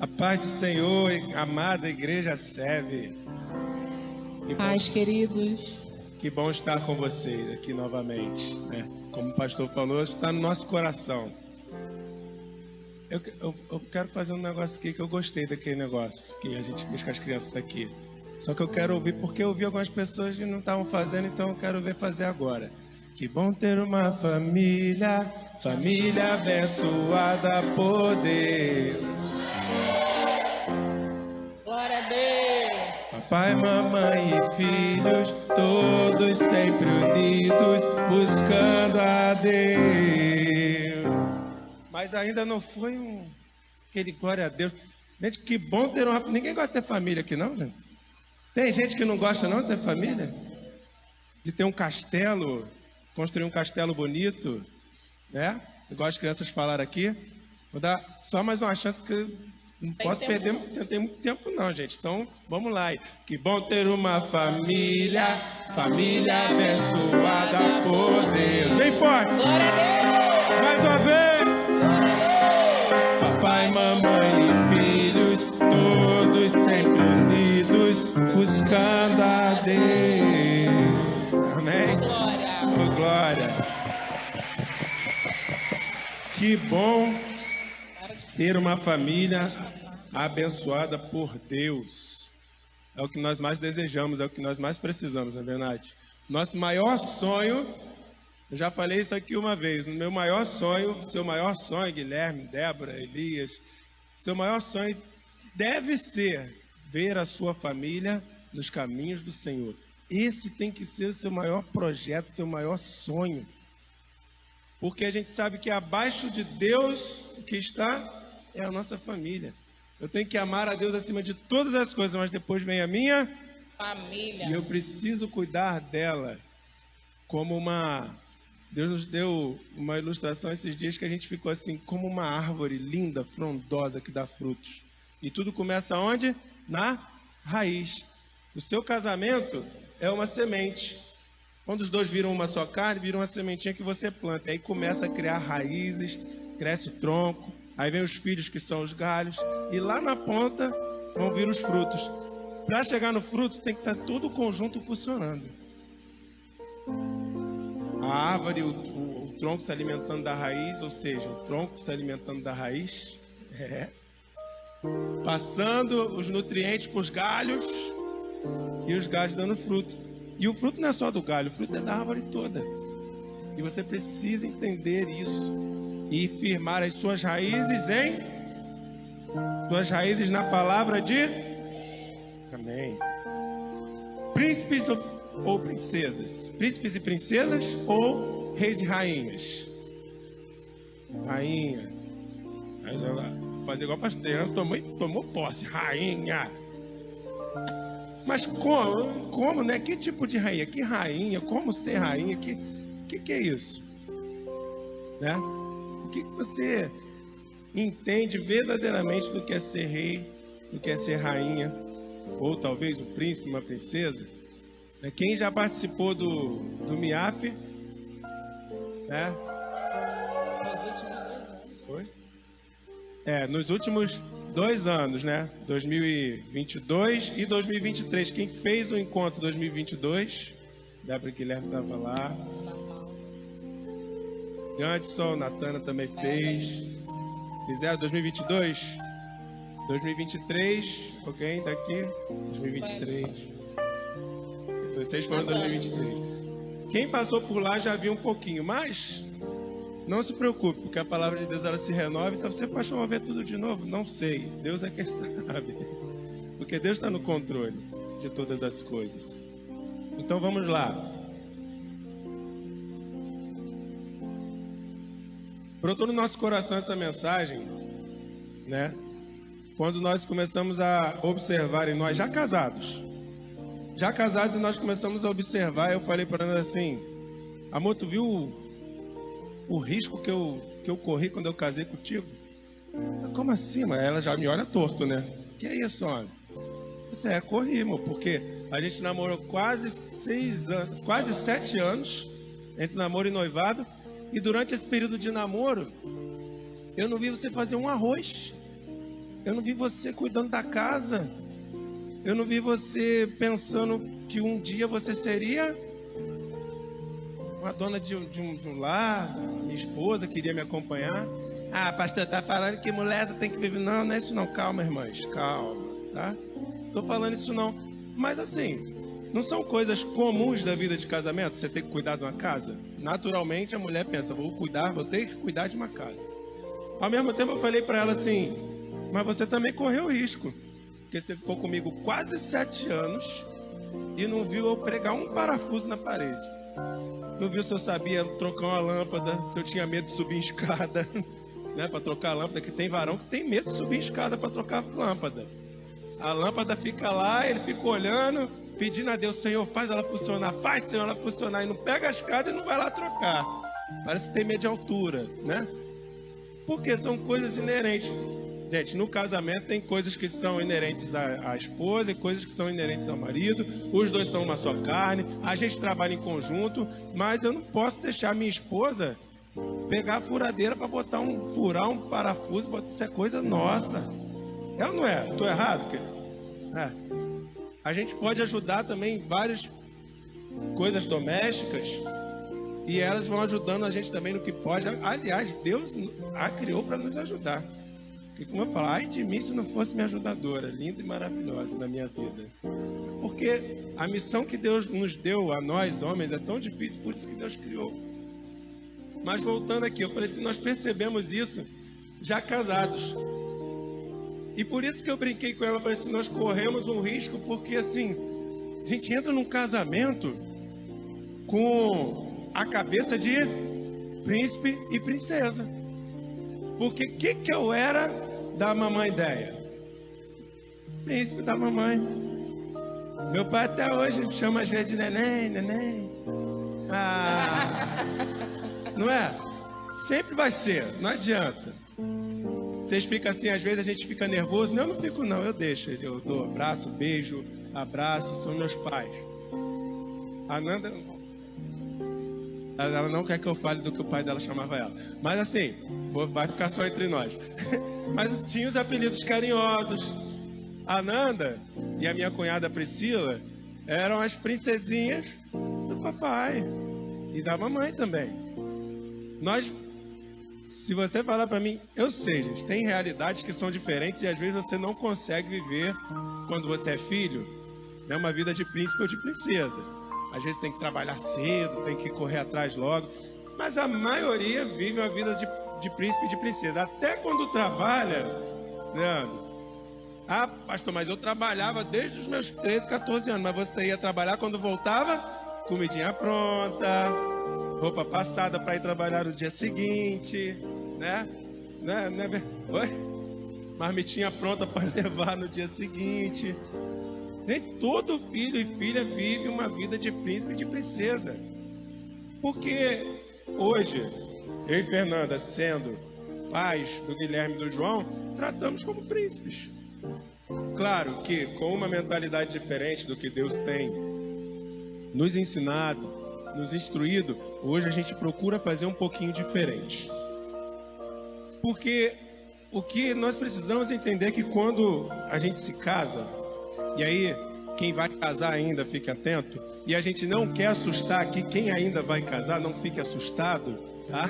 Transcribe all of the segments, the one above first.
A paz do Senhor, amada igreja serve. Paz, queridos. Que bom estar com vocês aqui novamente, né? Como o pastor falou, está no nosso coração. Eu quero fazer um negócio aqui que eu gostei daquele negócio que a gente fez com as crianças daqui. Só que eu quero ouvir, porque eu vi algumas pessoas que não estavam fazendo, então eu quero ver fazer agora. Que bom ter uma família, família abençoada por Deus. Glória a Deus. Papai, mamãe e filhos, todos sempre unidos, buscando a Deus. Mas ainda não foi aquele glória a Deus. Gente, que bom ter uma... Ninguém gosta de ter família aqui, não, gente? Tem gente que não gosta, não, de ter família? De ter um castelo, construir um castelo bonito, né? Igual as crianças falaram aqui. Vou dar só mais uma chance, porque não posso perder, não tem muito tempo não, gente. Então, vamos lá. Que bom ter uma família, família abençoada por Deus. Bem forte. Glória a Deus. Mais uma vez. Glória a Deus. Papai, mamãe e filhos, todos sempre unidos, buscando a Deus. Amém? Glória. Oh, glória. Que bom ter uma família abençoada por Deus. É o que nós mais desejamos, é o que nós mais precisamos, não é verdade? Nosso maior sonho, eu já falei isso aqui uma vez, no meu maior sonho, seu maior sonho, Guilherme, Débora, Elias, seu maior sonho deve ser ver a sua família nos caminhos do Senhor. Esse tem que ser o seu maior projeto, o seu maior sonho. Porque a gente sabe que abaixo de Deus, o que está é a nossa família. Eu tenho que amar a Deus acima de todas as coisas, mas depois vem a minha família. E eu preciso cuidar dela como uma... Deus nos deu uma ilustração esses dias que a gente ficou assim, como uma árvore linda, frondosa, que dá frutos. E tudo começa onde? Na raiz. O seu casamento é uma semente. Quando os dois viram uma só carne, viram uma sementinha que você planta. Aí começa a criar raízes, cresce o tronco, aí vem os filhos que são os galhos, e lá na ponta vão vir os frutos. Para chegar no fruto tem que estar todo o conjunto funcionando. A árvore, o tronco se alimentando da raiz, ou seja, o tronco se alimentando da raiz, passando os nutrientes para os galhos, e os galhos dando fruto. E o fruto não é só do galho, o fruto é da árvore toda. E você precisa entender isso e firmar as suas raízes na palavra de Amém. Príncipes ou princesas? Príncipes e princesas ou reis e rainhas? Rainha. Aí ela fazer igual o pastor, tomou posse, rainha. Mas como, né? Que tipo de rainha? Que rainha? Como ser rainha? Que é isso? Né? O que você entende verdadeiramente do que é ser rei, do que é ser rainha? Ou talvez um príncipe, uma princesa? Quem já participou do MIAF? Né? Nos últimos 2 anos. Foi? Nos últimos 2 anos, né? 2022 e 2023. Quem fez o encontro 2022? Débora Guilherme estava lá. Anderson, Natana também fez. Fizeram 2022? 2023. Alguém daqui? 2023. Vocês foram em 2023. Quem passou por lá já viu um pouquinho, mas não se preocupe, porque a palavra de Deus ela se renova, então você pode ver tudo de novo? Não sei, Deus é quem sabe, porque Deus está no controle de todas as coisas. Então vamos lá. Brotou no nosso coração essa mensagem, né? Quando nós começamos a observar em nós, já casados e nós começamos a observar, eu falei para ela assim, amor, tu viu o risco que eu corri quando eu casei contigo? Como assim, mãe? Ela já me olha torto, né? Que é isso, olha? Você corri, amor, porque a gente namorou quase 6 anos, quase 7 anos, entre namoro e noivado, e durante esse período de namoro, eu não vi você fazer um arroz. Eu não vi você cuidando da casa. Eu não vi você pensando que um dia você seria uma dona de um lar. Minha esposa queria me acompanhar. Ah, pastor, tá falando que mulher tem que viver. Não, não é isso não. Calma, irmãs. Calma, tá? Tô falando isso não. Mas assim, não são coisas comuns da vida de casamento, você ter que cuidar de uma casa? Naturalmente a mulher pensa, vou ter que cuidar de uma casa. Ao mesmo tempo eu falei para ela assim, mas você também correu risco, porque você ficou comigo quase 7 anos e não viu eu pregar um parafuso na parede. Não viu se eu sabia trocar uma lâmpada, se eu tinha medo de subir em escada, né, para trocar a lâmpada, que tem varão que tem medo de subir em escada para trocar a lâmpada. A lâmpada fica lá, ele fica olhando, pedindo a Deus, Senhor, faz ela funcionar, faz, Senhor, ela funcionar, e não pega a escada e não vai lá trocar. Parece que tem medo de altura, né? Porque são coisas inerentes. Gente, no casamento tem coisas que são inerentes à esposa e coisas que são inerentes ao marido. Os dois são uma só carne, a gente trabalha em conjunto, mas eu não posso deixar minha esposa pegar a furadeira para furar um parafuso, isso é coisa nossa. É ou não é? Estou errado, querido? É. A gente pode ajudar também em várias coisas domésticas e elas vão ajudando a gente também no que pode. Aliás, Deus a criou para nos ajudar. Porque, como eu falo, ai de mim se não fosse minha ajudadora, linda e maravilhosa na minha vida. Porque a missão que Deus nos deu a nós, homens, é tão difícil, por isso que Deus criou. Mas voltando aqui, eu falei assim, nós percebemos isso já casados. E por isso que eu brinquei com ela, falei assim, nós corremos um risco, porque assim, a gente entra num casamento com a cabeça de príncipe e princesa. Porque o que eu era da mamãe ideia? Príncipe da mamãe. Meu pai até hoje chama a gente de neném. Ah, não é? Sempre vai ser, não adianta. Vocês ficam assim, às vezes a gente fica nervoso. Não, eu não fico não, eu deixo. Eu dou abraço, beijo, abraço, são meus pais. A Nanda, ela não quer que eu fale do que o pai dela chamava ela. Mas assim, vai ficar só entre nós. Mas tinha os apelidos carinhosos. A Nanda e a minha cunhada Priscila eram as princesinhas do papai e da mamãe também. Se você falar para mim, eu sei, gente, tem realidades que são diferentes e às vezes você não consegue viver, quando você é filho, né, uma vida de príncipe ou de princesa. Às vezes tem que trabalhar cedo, tem que correr atrás logo, mas a maioria vive uma vida de príncipe e de princesa. Até quando trabalha, Leandro, ah, pastor, mas eu trabalhava desde os meus 13, 14 anos, mas você ia trabalhar quando voltava, comidinha pronta, roupa passada para ir trabalhar no dia seguinte, né? Oi? Marmitinha pronta para levar no dia seguinte. Gente, todo filho e filha vive uma vida de príncipe e de princesa. Porque hoje, eu e Fernanda, sendo pais do Guilherme e do João, tratamos como príncipes. Claro que com uma mentalidade diferente do que Deus tem nos ensinado, nos instruído, hoje a gente procura fazer um pouquinho diferente. Porque o que nós precisamos entender é que quando a gente se casa, e aí quem vai casar ainda fique atento, e a gente não quer assustar aqui quem ainda vai casar, não fique assustado, tá?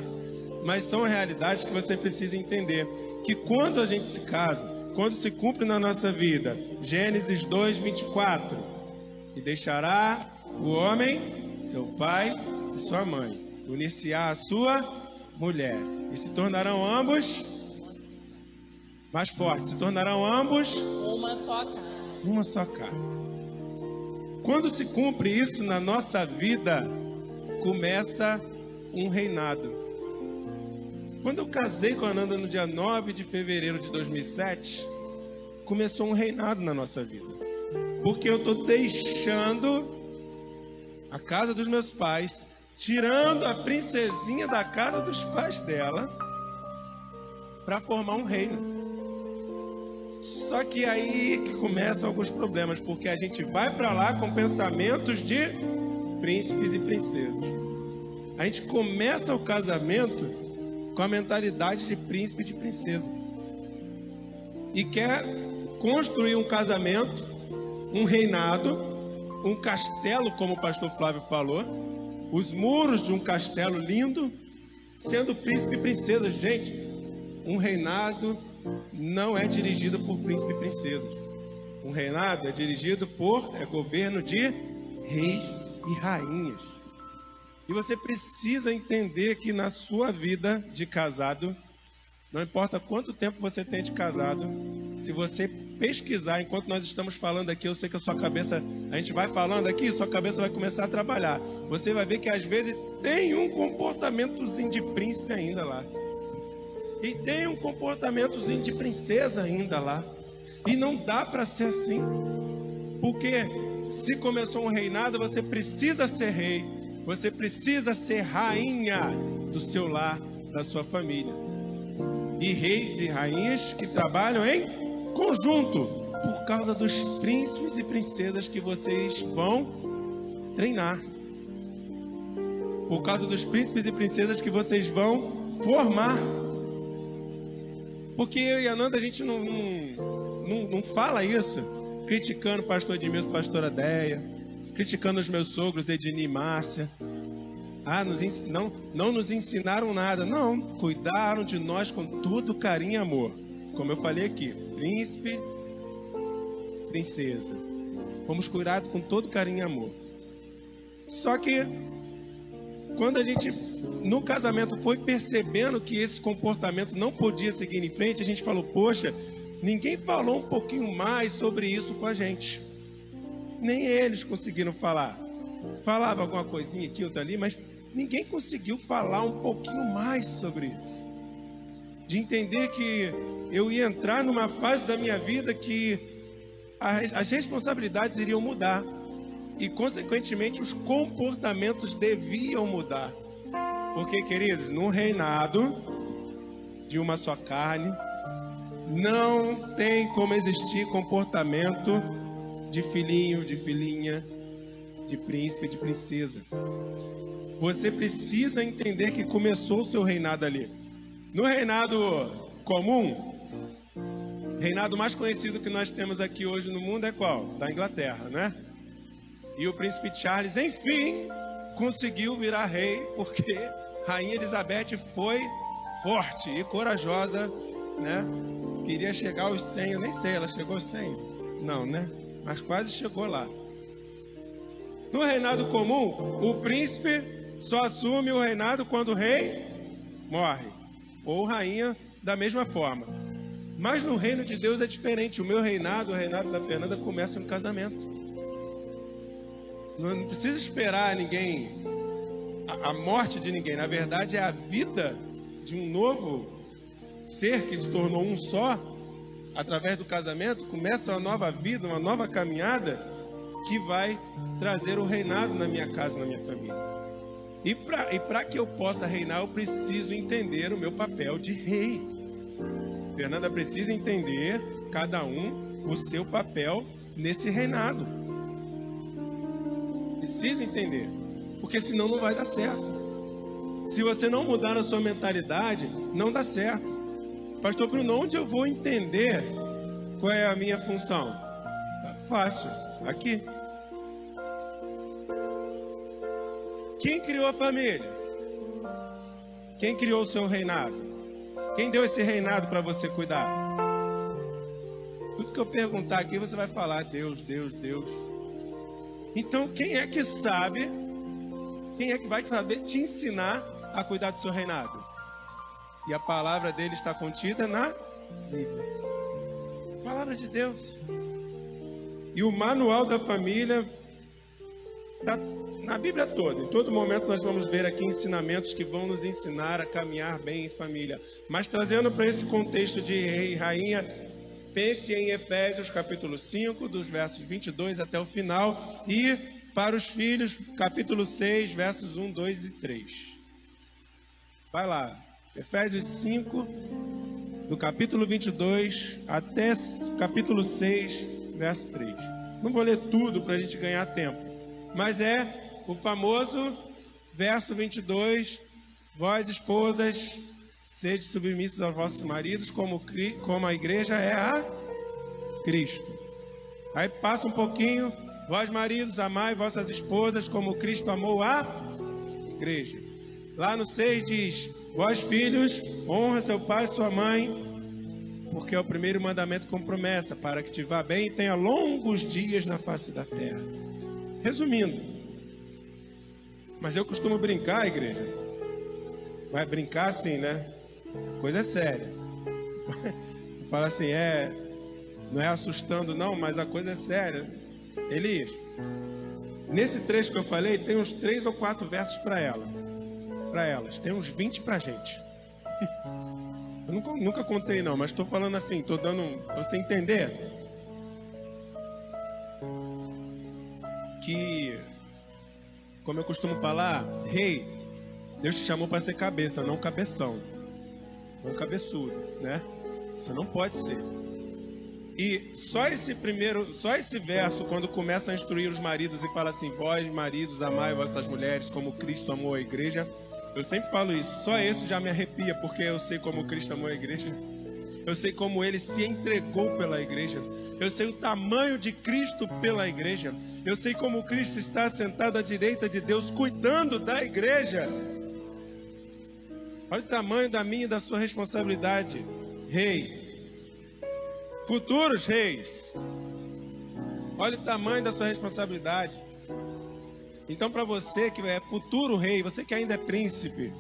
Mas são realidades que você precisa entender, que quando a gente se casa, quando se cumpre na nossa vida, Gênesis 2:24, e deixará o homem, seu pai e sua mãe, unir-se-á a sua mulher, e se tornarão ambos mais fortes, se tornarão ambos uma só carne. Uma só carne. Quando se cumpre isso na nossa vida, começa um reinado. Quando eu casei com a Ananda no dia 9 de fevereiro de 2007, começou um reinado na nossa vida. Porque eu estou deixando a casa dos meus pais, tirando a princesinha da casa dos pais dela, para formar um reino. Só que aí que começam alguns problemas, porque a gente vai para lá com pensamentos de príncipes e princesas. A gente começa o casamento com a mentalidade de príncipe e de princesa. e quer construir um casamento, um reinado, um castelo, como o pastor Flávio falou, os muros de um castelo lindo, sendo príncipe e princesa. Gente, um reinado não é dirigido por príncipe e princesa. Um reinado é dirigido por governo de reis e rainhas. E você precisa entender que na sua vida de casado, não importa quanto tempo você tem de casado, se você pesquisar, enquanto nós estamos falando aqui, eu sei que a sua cabeça, a gente vai falando aqui, sua cabeça vai começar a trabalhar. Você vai ver que às vezes tem um comportamentozinho de príncipe ainda lá. E tem um comportamentozinho de princesa ainda lá. E não dá para ser assim. Porque se começou um reinado, você precisa ser rei. Você precisa ser rainha do seu lar, da sua família. E reis e rainhas que trabalham em conjunto, por causa dos príncipes e princesas que vocês vão treinar. Por causa dos príncipes e princesas que vocês vão formar. Porque eu e a Nanda, a gente não fala isso criticando o pastor Edmilson e pastora Deia, criticando os meus sogros Edni e Márcia. Não nos ensinaram nada. Não, cuidaram de nós com todo carinho e amor. Como eu falei aqui, príncipe, princesa. Fomos cuidados com todo carinho e amor. Só que, quando a gente, no casamento, foi percebendo que esse comportamento não podia seguir em frente, a gente falou, poxa, ninguém falou um pouquinho mais sobre isso com a gente. Nem eles conseguiram falar. Falava alguma coisinha aqui, outra ali, mas ninguém conseguiu falar um pouquinho mais sobre isso. De entender que eu ia entrar numa fase da minha vida que as responsabilidades iriam mudar. E, consequentemente, os comportamentos deviam mudar. Porque, queridos, num reinado de uma só carne, não tem como existir comportamento de filhinho, de filhinha, de príncipe, de princesa. Você precisa entender que começou o seu reinado ali. No reinado comum, reinado mais conhecido que nós temos aqui hoje no mundo é qual? Da Inglaterra, né? E o príncipe Charles, enfim, conseguiu virar rei, porque Rainha Elizabeth foi forte e corajosa, né? Queria chegar aos 100, eu nem sei, ela chegou aos 100? Não, né? Mas quase chegou lá. No reinado comum, o príncipe só assume o reinado quando o rei morre, ou rainha da mesma forma. Mas no reino de Deus é diferente. O meu reinado, o reinado da Fernanda, começa no casamento. Não precisa esperar ninguém, a morte de ninguém. Na verdade, é a vida de um novo ser que se tornou um só, através do casamento, começa uma nova vida, uma nova caminhada, que vai trazer o reinado na minha casa, na minha família. E para que eu possa reinar, eu preciso entender o meu papel de rei. Fernanda precisa entender, cada um, o seu papel nesse reinado. Precisa entender, porque senão não vai dar certo. Se você não mudar a sua mentalidade, não dá certo. Pastor Bruno, onde eu vou entender qual é a minha função? Tá fácil, aqui. Quem criou a família? Quem criou o seu reinado? Quem deu esse reinado para você cuidar? Tudo que eu perguntar aqui, você vai falar Deus, Deus, Deus. Então, quem é que sabe? Quem é que vai saber te ensinar a cuidar do seu reinado? E a palavra dele está contida na Bíblia. Palavra de Deus. E o manual da família está na Bíblia toda. Em todo momento nós vamos ver aqui ensinamentos que vão nos ensinar a caminhar bem em família. Mas trazendo para esse contexto de rei e rainha, pense em Efésios capítulo 5, dos versos 22 até o final. E para os filhos, capítulo 6, versos 1, 2 e 3. Vai lá. Efésios 5, do capítulo 22 até capítulo 6, verso 3. Não vou ler tudo para a gente ganhar tempo, mas é o famoso verso 22, vós esposas, Sede submissos aos vossos maridos, como a igreja é a Cristo. Aí passa um pouquinho. Vós, maridos, amai vossas esposas, como Cristo amou a igreja. Lá no 6 diz: vós, filhos, honra seu pai e sua mãe, porque é o primeiro mandamento com promessa, para que te vá bem e tenha longos dias na face da terra. Resumindo, mas eu costumo brincar, igreja. Vai brincar assim, né? Coisa é séria. Fala assim, não é assustando não, mas a coisa é séria. Elias, nesse trecho que eu falei, tem uns 3 ou 4 versos para elas. Tem uns 20 para a gente. Eu nunca contei não, mas estou falando assim, estou dando para você entender que, como eu costumo falar, rei, Deus te chamou para ser cabeça, não cabeção, não cabeçudo, né? Você não pode ser. E só esse verso, quando começa a instruir os maridos e fala assim: vós, maridos, amai vossas mulheres como Cristo amou a igreja. Eu sempre falo isso, só esse já me arrepia, porque eu sei como Cristo amou a igreja. Eu sei como Ele se entregou pela igreja. Eu sei o tamanho de Cristo pela igreja. Eu sei como Cristo está sentado à direita de Deus, cuidando da igreja. Olha o tamanho da minha e da sua responsabilidade, rei. Futuros reis, olha o tamanho da sua responsabilidade. Então, para você que é futuro rei, você que ainda é príncipe,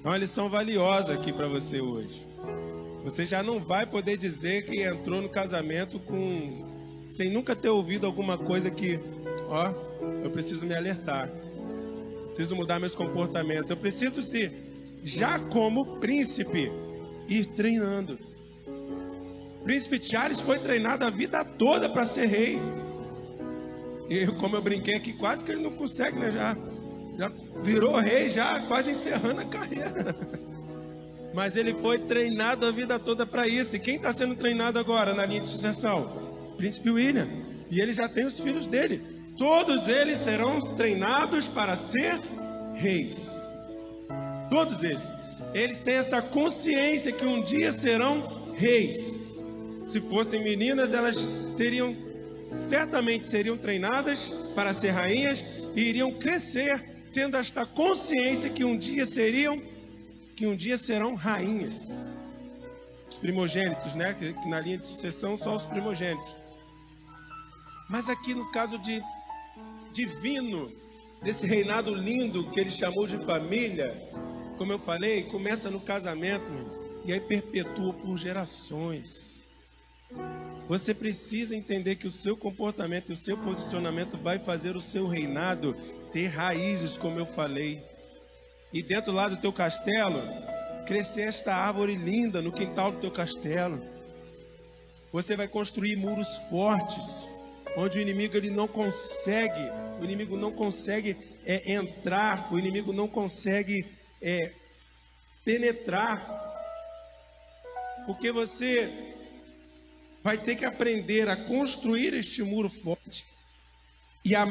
é uma lição valiosa aqui para você hoje. Você já não vai poder dizer que entrou no casamento sem nunca ter ouvido alguma coisa que, eu preciso me alertar, preciso mudar meus comportamentos, eu preciso já como príncipe, ir treinando. Príncipe Charles foi treinado a vida toda para ser rei. E como eu brinquei aqui, quase que ele não consegue, né? Já virou rei, já quase encerrando a carreira. Mas ele foi treinado a vida toda para isso. E quem está sendo treinado agora na linha de sucessão? Príncipe William. E ele já tem os filhos dele. Todos eles serão treinados para ser reis. Todos eles. Eles têm essa consciência que um dia serão reis. Se fossem meninas, elas certamente seriam treinadas para ser rainhas e iriam crescer tendo esta consciência que um dia serão rainhas. Os primogênitos, né? Que na linha de sucessão só os primogênitos. Mas aqui no caso de divino, desse reinado lindo que ele chamou de família, como eu falei, começa no casamento, e aí perpetua por gerações. Você precisa entender que o seu comportamento e o seu posicionamento vai fazer o seu reinado ter raízes, como eu falei. E dentro lá do teu castelo, crescer esta árvore linda no quintal do teu castelo. Você vai construir muros fortes, onde o inimigo não consegue entrar, o inimigo não consegue penetrar. Porque você vai ter que aprender a construir este muro forte e a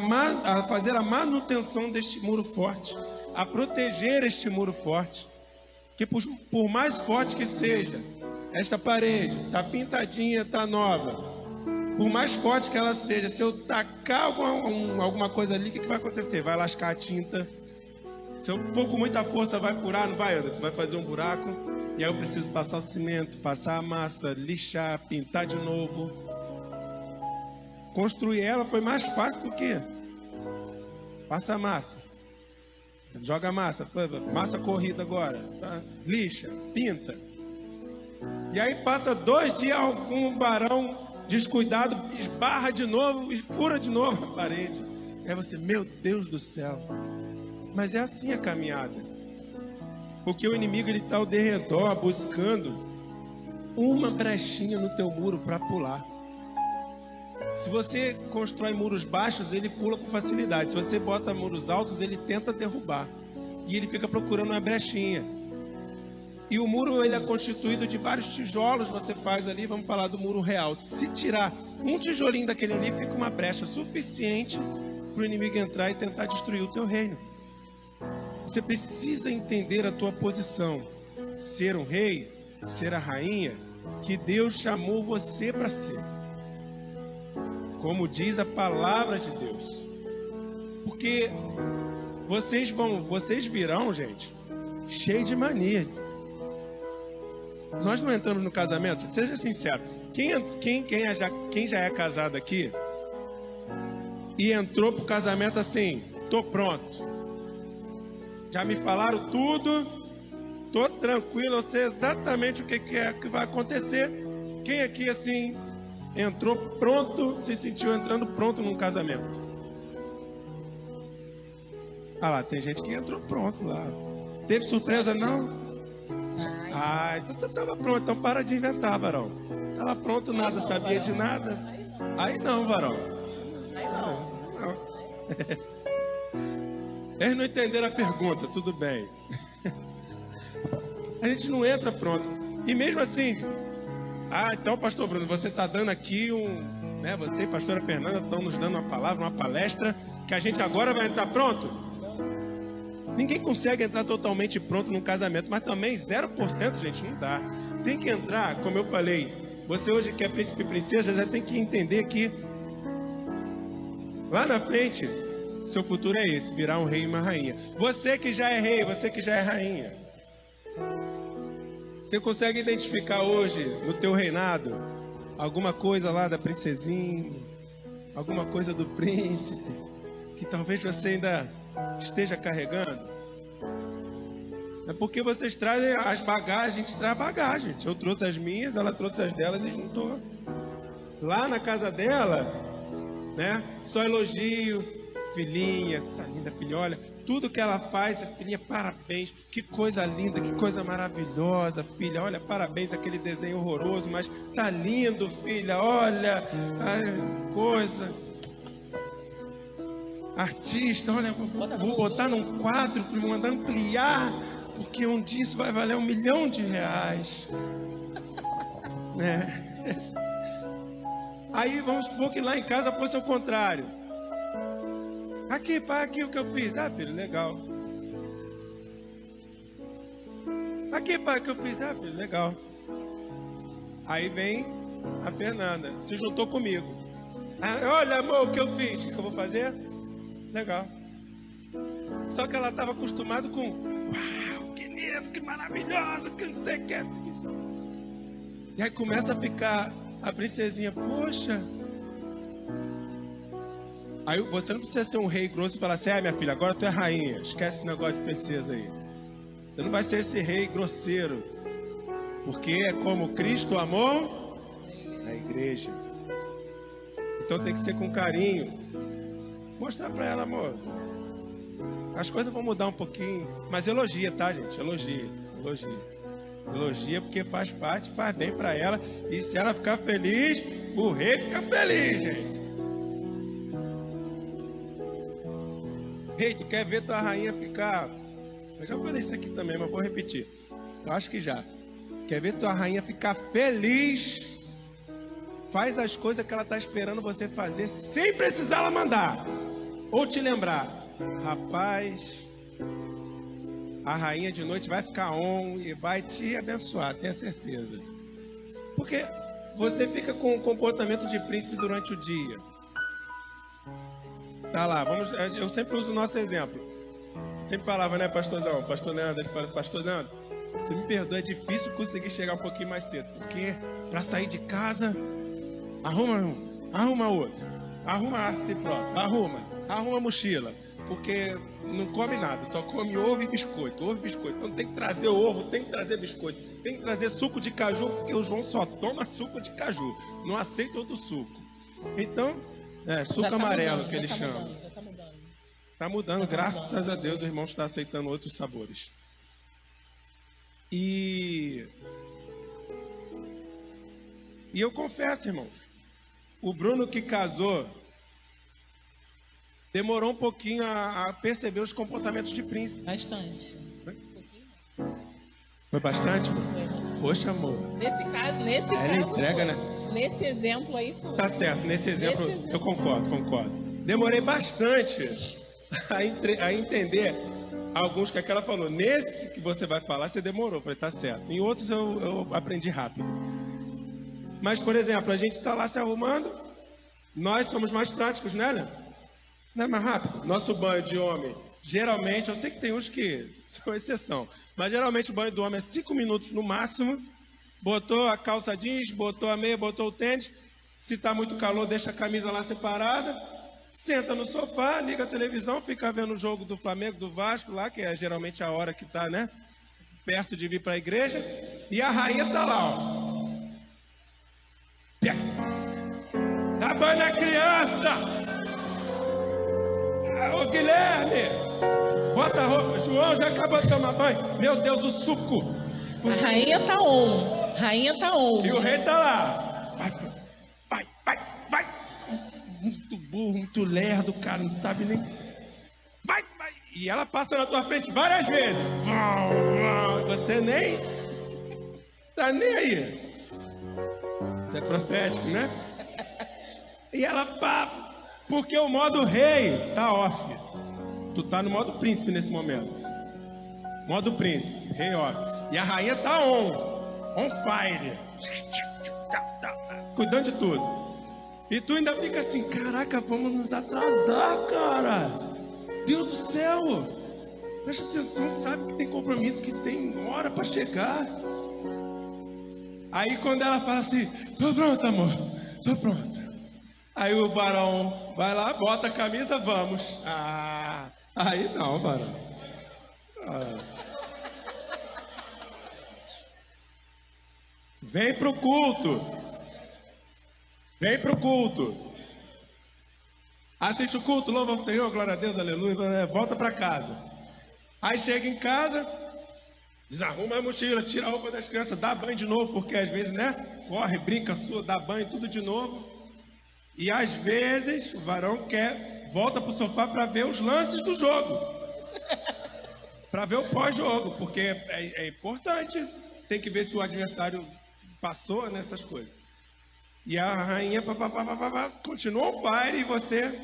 fazer a manutenção deste muro forte, a proteger este muro forte, que por mais forte que seja, esta parede está pintadinha, está nova, por mais forte que ela seja, se eu tacar alguma coisa ali, o que vai acontecer? Vai lascar a tinta. Se eu for com muita força, vai furar, não vai, Anderson? Vai fazer um buraco. E aí eu preciso passar o cimento, passar a massa, lixar, pintar de novo. Construir ela foi mais fácil do que passa a massa, joga a massa corrida agora, tá? Lixa, pinta. E aí passa 2 dias, algum barão descuidado esbarra de novo e fura de novo a parede. Aí você, meu Deus do céu. Mas é assim a caminhada. Porque o inimigo está ao derredor buscando uma brechinha no teu muro para pular. Se você constrói muros baixos, ele pula com facilidade. Se você bota muros altos, ele tenta derrubar. E ele fica procurando uma brechinha. E o muro ele é constituído de vários tijolos. Você faz ali, vamos falar do muro real. Se tirar um tijolinho daquele ali, fica uma brecha suficiente para o inimigo entrar e tentar destruir o teu reino. Você precisa entender a tua posição. Ser um rei, ser a rainha que Deus chamou você para ser. Como diz a palavra de Deus. Porque vocês virão, gente, cheio de mania. Nós não entramos no casamento, seja sincero. Quem já é casado aqui e entrou pro casamento assim, tô pronto. Já me falaram tudo, tô tranquilo, eu sei exatamente o que é que vai acontecer. Quem aqui assim entrou pronto, se sentiu entrando pronto num casamento? Ah lá, tem gente que entrou pronto lá. Teve surpresa não? Ah, então você estava pronto, então para de inventar, varão. Estava pronto, nada, não, sabia varão. De nada. Aí não, varão. Aí não. Eles não entenderam a pergunta, tudo bem. A gente não entra pronto. E mesmo assim, então, pastor Bruno, você está dando aqui você e pastora Fernanda estão nos dando uma palavra, uma palestra, que a gente agora vai entrar pronto? Ninguém consegue entrar totalmente pronto num casamento, mas também 0%, gente, não dá. Tem que entrar, como eu falei, você hoje que é príncipe e princesa, já tem que entender que lá na frente, seu futuro é esse, virar um rei e uma rainha. Você que já é rei, você que já é rainha. Você consegue identificar hoje, no teu reinado, alguma coisa lá da princesinha, alguma coisa do príncipe, que talvez você ainda esteja carregando? É porque vocês trazem as bagagens, a gente traz bagagem. Eu trouxe as minhas, ela trouxe as delas e juntou. Lá na casa dela, né? Só elogio, filhinha, você tá linda, filha, olha, tudo que ela faz, filhinha, parabéns, que coisa linda, que coisa maravilhosa, filha, olha, parabéns, aquele desenho horroroso, mas tá lindo, filha, olha, coisa. Artista, olha, vou botar num quadro para mandar ampliar, porque um dia isso vai valer R$1 milhão. Aí vamos supor que lá em casa fosse o contrário. Aqui, pai, aqui o que eu fiz. Ah, filho, legal. Aqui, pai, o que eu fiz. Ah, filho, legal. Aí vem a Fernanda, se juntou comigo. Olha, amor, o que eu fiz. O que eu vou fazer? Legal. Só que ela estava acostumada com uau, que lindo, que maravilhoso, que não sei o que. E aí começa a ficar a princesinha, poxa. Aí você não precisa ser um rei grosso e falar assim, minha filha, agora tu é rainha, esquece esse negócio de princesa aí. Você não vai ser esse rei grosseiro, porque é como Cristo amou a igreja. Então tem que ser com carinho. Mostrar pra ela, amor. As coisas vão mudar um pouquinho. Mas elogia, tá, gente? Elogia. Elogia porque faz parte, faz bem pra ela. E se ela ficar feliz, o rei fica feliz, gente. Rei, tu quer ver tua rainha ficar... Eu já falei isso aqui também, mas vou repetir. Eu acho que já. Quer ver tua rainha ficar feliz? Faz as coisas que ela está esperando você fazer sem precisar ela mandar ou te lembrar. Rapaz, a rainha de noite vai ficar on e vai te abençoar, tenha certeza. Porque você fica com o comportamento de príncipe durante o dia. Tá lá, eu sempre uso o nosso exemplo. Sempre falava, né, pastorzão, pastor Leandro, pastor Leandro, você me perdoa, é difícil conseguir chegar um pouquinho mais cedo, porque para sair de casa, arruma outro, arruma a si próprio, arruma a mochila, porque não come nada, só come ovo e biscoito. Então tem que trazer ovo, tem que trazer biscoito, tem que trazer suco de caju, porque o João só toma suco de caju, não aceita outro suco. Então, suco amarelo mudando, que ele chama. Está mudando, graças a Deus, o irmão está aceitando outros sabores. E eu confesso, irmãos, o Bruno que casou demorou um pouquinho a perceber os comportamentos de príncipe. Bastante. Foi bastante? Foi bastante. Poxa, amor. Nesse caso entrega, foi. Né? Nesse exemplo aí foi. Tá certo, nesse exemplo eu concordo. Demorei bastante a entender Alguns que ela falou, nesse que você vai falar, você demorou. Eu falei, tá certo. Em outros eu aprendi rápido. Mas, por exemplo, a gente está lá se arrumando, nós somos mais práticos, né? Não é mais rápido? Nosso banho de homem, geralmente, eu sei que tem uns que são exceção, mas geralmente o banho do homem é 5 minutos no máximo. Botou a calça jeans, botou a meia, botou o tênis. Se está muito calor, deixa a camisa lá separada. Senta no sofá, liga a televisão, fica vendo o jogo do Flamengo, do Vasco lá, que é geralmente a hora que está, né? Perto de vir para a igreja. E a rainha está lá, ó. Dá banho na criança! Ô Guilherme! Bota a roupa. João já acabou de tomar banho. Meu Deus, o suco! A rainha tá on. Rainha tá on. E o rei tá lá. Vai. Muito burro, muito lerdo, cara, não sabe nem. Vai. E ela passa na tua frente várias vezes. Você nem tá nem aí. Você é profético, né? E ela pá, porque o modo rei tá off. Tu tá no modo príncipe nesse momento. Modo príncipe, rei off. E a rainha tá on fire. Cuidando de tudo. E tu ainda fica assim, caraca, vamos nos atrasar, cara. Deus do céu. Presta atenção, sabe que tem compromisso, que tem hora para chegar. Aí quando ela fala assim, tô pronta, amor, tô pronta. Aí o varão vai lá, bota a camisa, vamos. Aí não, varão. Vem pro culto. Vem pro culto. Assiste o culto, louva o Senhor, glória a Deus, aleluia, volta para casa. Aí chega em casa, desarruma a mochila, tira a roupa das crianças, dá banho de novo, porque às vezes, né, corre, brinca, sua, dá banho, tudo de novo. E às vezes o varão volta pro sofá para ver os lances do jogo. Para ver o pós-jogo, porque é importante, tem que ver se o adversário passou nessas coisas. E a rainha continua o fire e você.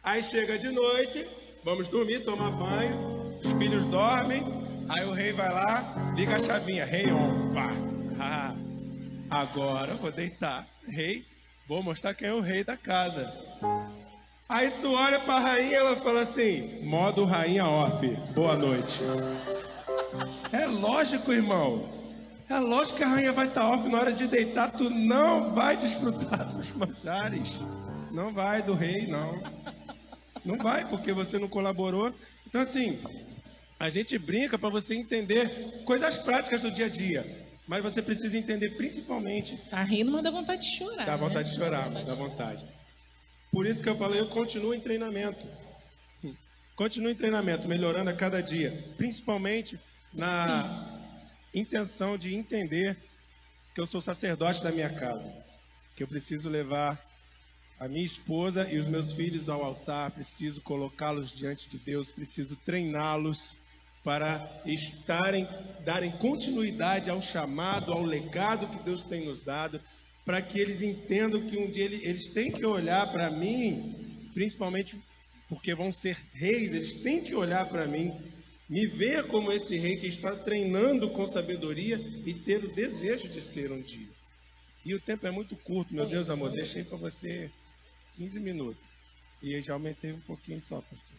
Aí chega de noite, vamos dormir, tomar banho, os filhos dormem, aí o rei vai lá, liga a chavinha, rei on, pá. Agora vou deitar, rei, vou mostrar quem é o rei da casa. Aí tu olha pra rainha e ela fala assim, modo rainha off, boa noite. É lógico, irmão. É lógico que a rainha vai estar off na hora de deitar. Tu não vai desfrutar dos manjares. Não vai do rei, não. Não vai, porque você não colaborou. Então, assim, a gente brinca para você entender coisas práticas do dia a dia. Mas você precisa entender principalmente... Tá rindo, mas dá vontade de chorar. Dá vontade de chorar, dá vontade. Por isso que eu falei, eu continuo em treinamento. Continuo em treinamento, melhorando a cada dia. Principalmente na... intenção de entender que eu sou sacerdote da minha casa, que eu preciso levar a minha esposa e os meus filhos ao altar, preciso colocá-los diante de Deus, preciso treiná-los para darem continuidade ao chamado, ao legado que Deus tem nos dado, para que eles entendam que um dia eles têm que olhar para mim, principalmente porque vão ser reis, eles têm que olhar para mim, me ver como esse rei que está treinando com sabedoria e ter o desejo de ser um dia. E o tempo é muito curto, meu Deus, amor. Deixei para você 15 minutos. E eu já aumentei um pouquinho só, pastor.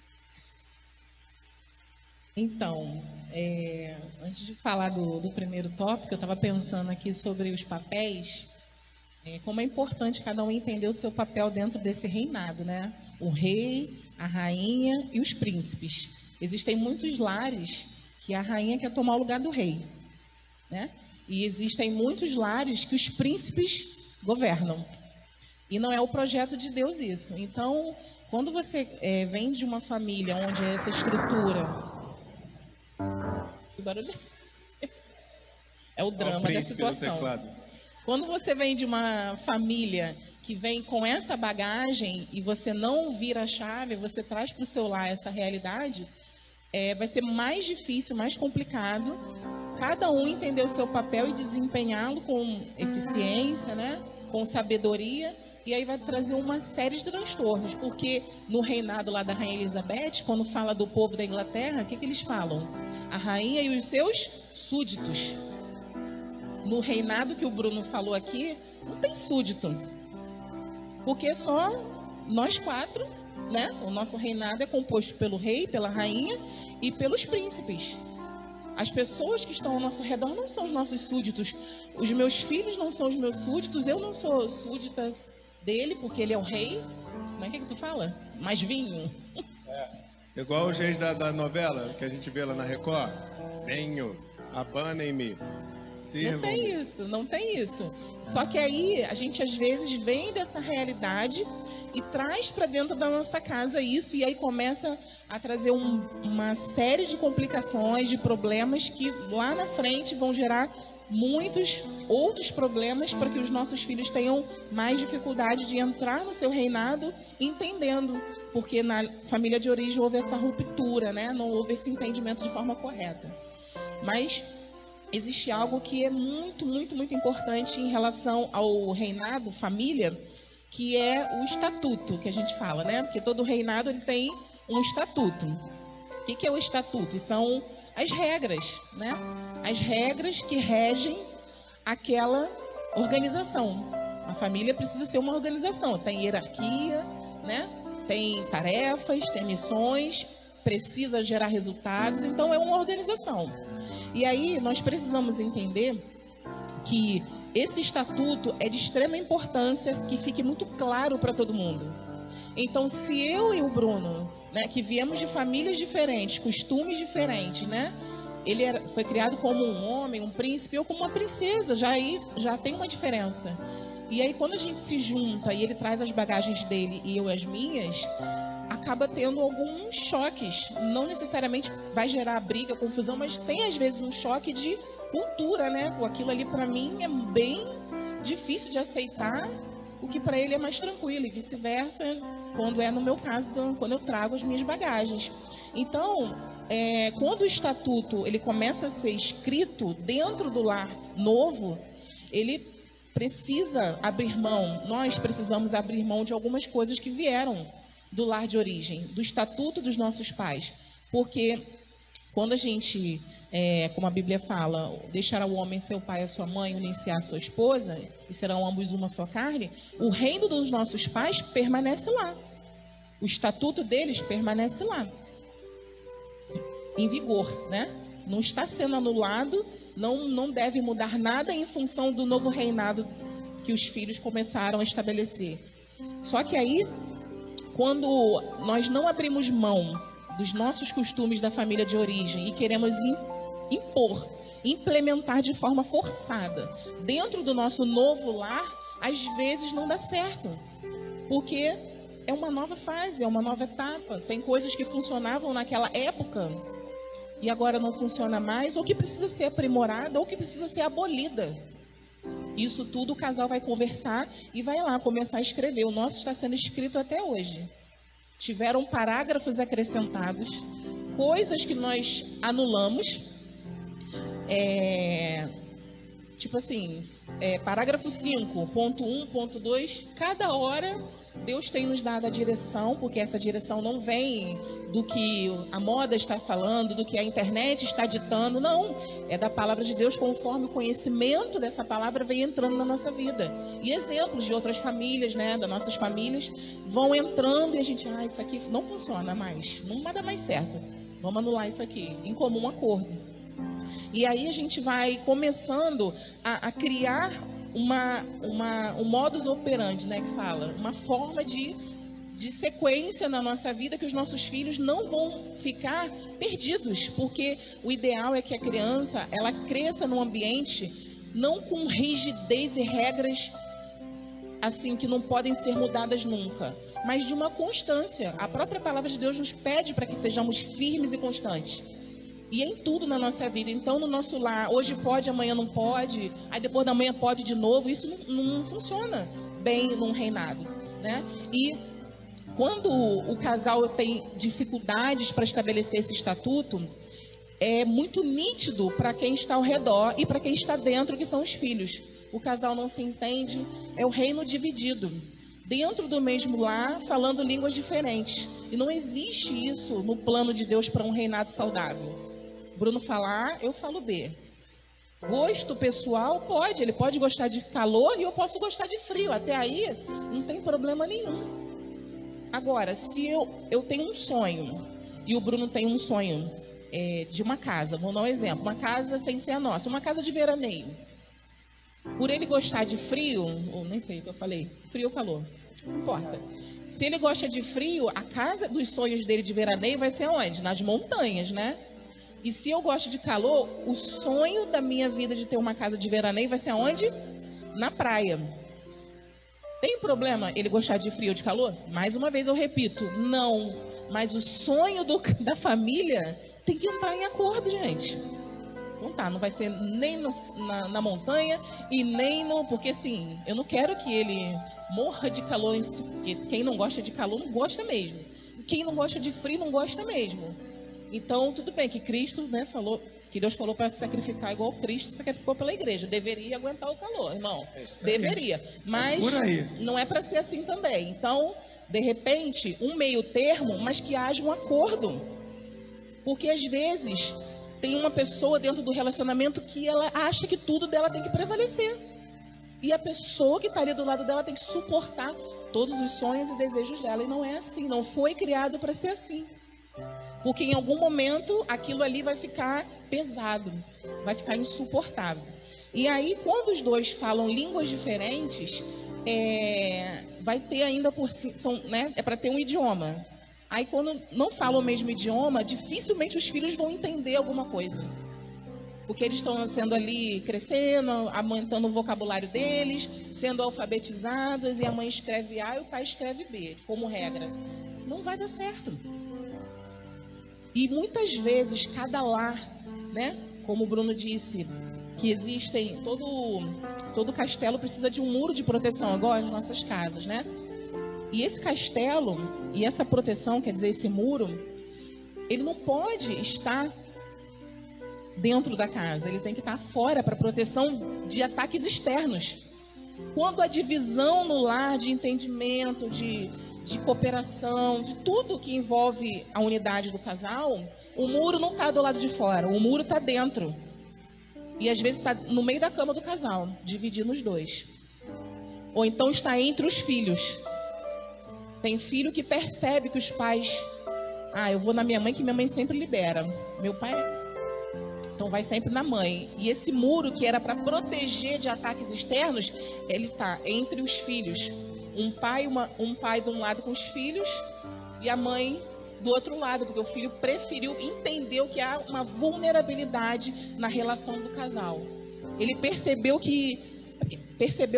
Então, antes de falar do primeiro tópico, eu estava pensando aqui sobre os papéis. Como é importante cada um entender o seu papel dentro desse reinado, né? O rei, a rainha e os príncipes. Existem muitos lares que a rainha quer tomar o lugar do rei, né? E existem muitos lares que os príncipes governam. E não é o projeto de Deus isso. Então, quando você vem de uma família onde essa estrutura... Que barulho? É o drama da situação. Quando você vem de uma família que vem com essa bagagem e você não vira a chave, você traz para o seu lar essa realidade... vai ser mais difícil, mais complicado, cada um entender o seu papel e desempenhá-lo com eficiência, né? Com sabedoria, E aí vai trazer uma série de transtornos, porque no reinado lá da Rainha Elizabeth, quando fala do povo da Inglaterra, o que eles falam? A rainha e os seus súditos. No reinado que o Bruno falou aqui, não tem súdito, porque só nós 4, né? O nosso reinado é composto pelo rei, pela rainha e pelos príncipes. As pessoas que estão ao nosso redor não são os nossos súditos. Os meus filhos não são os meus súditos. Eu não sou súdita dele, porque ele é o rei. Como é que tu fala? Mais vinho. Igual os reis da novela que a gente vê lá na Record. Venho, abanem-me. Não tem isso, não tem isso. Só que aí a gente às vezes vem dessa realidade e traz para dentro da nossa casa isso, e aí começa a trazer uma série de complicações, de problemas que lá na frente vão gerar muitos outros problemas para que os nossos filhos tenham mais dificuldade de entrar no seu reinado entendendo, porque na família de origem houve essa ruptura, né? Não houve esse entendimento de forma correta. Mas existe algo que é muito, muito, muito importante em relação ao reinado, família, que é o estatuto que a gente fala, né? Porque todo reinado ele tem um estatuto. O que é o estatuto? São as regras, né? As regras que regem aquela organização. A família precisa ser uma organização. Tem hierarquia, né? Tem tarefas, tem missões, precisa gerar resultados. Então é uma organização. E aí nós precisamos entender que esse estatuto é de extrema importância, que fique muito claro para todo mundo. Então, se eu e o Bruno, né, que viemos de famílias diferentes, costumes diferentes, né? Ele foi criado como um homem, um príncipe, eu como uma princesa, já tem uma diferença. E aí, quando a gente se junta e ele traz as bagagens dele e eu as minhas, acaba tendo alguns choques. Não necessariamente vai gerar briga, confusão, mas tem às vezes um choque de cultura, né? Aquilo ali para mim é bem difícil de aceitar, o que para ele é mais tranquilo, e vice-versa, quando é no meu caso, quando eu trago as minhas bagagens. Então, quando o estatuto ele começa a ser escrito dentro do lar novo, ele precisa abrir mão, nós precisamos abrir mão de algumas coisas que vieram do lar de origem, do estatuto dos nossos pais. Porque quando a gente, como a Bíblia fala, deixará o homem seu pai e a sua mãe, unir-se à sua esposa, e serão ambos uma só carne, o reino dos nossos pais permanece lá. O estatuto deles permanece lá, em vigor, né? Não está sendo anulado, não deve mudar nada em função do novo reinado que os filhos começaram a estabelecer. Só que aí, quando nós não abrimos mão dos nossos costumes da família de origem e queremos implementar de forma forçada dentro do nosso novo lar, às vezes não dá certo, porque é uma nova fase, é uma nova etapa. Tem coisas que funcionavam naquela época e agora não funciona mais, ou que precisa ser aprimorada, ou que precisa ser abolida. Isso tudo o casal vai conversar e vai lá começar a escrever. O nosso está sendo escrito até hoje. Tiveram parágrafos acrescentados, coisas que nós anulamos. Tipo assim, parágrafo 5, ponto 1, ponto 2. Cada hora Deus tem nos dado a direção, porque essa direção não vem do que a moda está falando, do que a internet está ditando, não. É da palavra de Deus, conforme o conhecimento dessa palavra vem entrando na nossa vida. E exemplos de outras famílias, né, das nossas famílias, vão entrando e a gente, isso aqui não funciona mais, não vai dar mais certo. Vamos anular isso aqui, em comum acordo. E aí a gente vai começando a criar um modus operandi, né, que fala, uma forma de sequência na nossa vida, que os nossos filhos não vão ficar perdidos, porque o ideal é que a criança ela cresça num ambiente não com rigidez e regras assim que não podem ser mudadas nunca, mas de uma constância. A própria palavra de Deus nos pede para que sejamos firmes e constantes. E em tudo na nossa vida. Então, no nosso lar, hoje pode, amanhã não pode, aí depois da manhã pode de novo. Isso não funciona bem num reinado, né? E quando o casal tem dificuldades para estabelecer esse estatuto, é muito nítido para quem está ao redor e para quem está dentro, que são os filhos. O casal não se entende, é o reino dividido. dentro do mesmo lar, falando línguas diferentes. E não existe isso no plano de Deus para um reinado saudável. Bruno fala A, eu falo B. Gosto pessoal pode, ele pode gostar de calor e eu posso gostar de frio. Até aí não tem problema nenhum. Agora, se eu tenho um sonho e o Bruno tem um sonho de uma casa, vou dar um exemplo, uma casa sem ser a nossa, uma casa de veraneio. Por ele gostar de frio, ou nem sei o que eu falei, frio ou calor, não importa. Se ele gosta de frio, a casa dos sonhos dele de veraneio vai ser onde? Nas montanhas, né? E se eu gosto de calor, o sonho da minha vida de ter uma casa de veraneio vai ser onde? Na praia. Tem problema ele gostar de frio ou de calor? Mais uma vez eu repito, não. Mas o sonho da família tem que entrar em acordo, gente. Não tá, não vai ser nem na montanha e nem no... Porque assim, eu não quero que ele morra de calor, porque quem não gosta de calor não gosta mesmo. Quem não gosta de frio não gosta mesmo. Então, tudo bem que Cristo, né, falou, que Deus falou para se sacrificar igual Cristo sacrificou pela igreja. Deveria aguentar o calor, irmão. Deveria. Mas não é para ser assim também. Então, de repente, um meio termo, mas que haja um acordo. Porque às vezes tem uma pessoa dentro do relacionamento que ela acha que tudo dela tem que prevalecer. E a pessoa que está ali do lado dela tem que suportar todos os sonhos e desejos dela. E não é assim, não foi criado para ser assim. Porque em algum momento aquilo ali vai ficar pesado, vai ficar insuportável. E aí, quando os dois falam línguas diferentes, vai ter ainda por cima, né, é para ter um idioma. Aí, quando não falam o mesmo idioma, dificilmente os filhos vão entender alguma coisa. Porque eles estão sendo ali, crescendo, aumentando o vocabulário deles, sendo alfabetizados, e a mãe escreve A e o pai escreve B, como regra. Não vai dar certo. E muitas vezes, cada lar, né, como o Bruno disse, que existem, todo castelo precisa de um muro de proteção, igual as nossas casas, né? E esse castelo, e essa proteção, quer dizer, esse muro, ele não pode estar dentro da casa, ele tem que estar fora para proteção de ataques externos. Quando a divisão no lar de entendimento, de cooperação, de tudo que envolve a unidade do casal, o muro não está do lado de fora, o muro está dentro. E às vezes está no meio da cama do casal, dividindo os dois. Ou então está entre os filhos. Tem filho que percebe que os pais... eu vou na minha mãe, que minha mãe sempre libera. Meu pai... Então vai sempre na mãe. E esse muro que era para proteger de ataques externos, ele está entre os filhos. Um pai de um lado com os filhos e a mãe do outro lado, porque o filho entendeu que há uma vulnerabilidade na relação do casal. Ele percebeu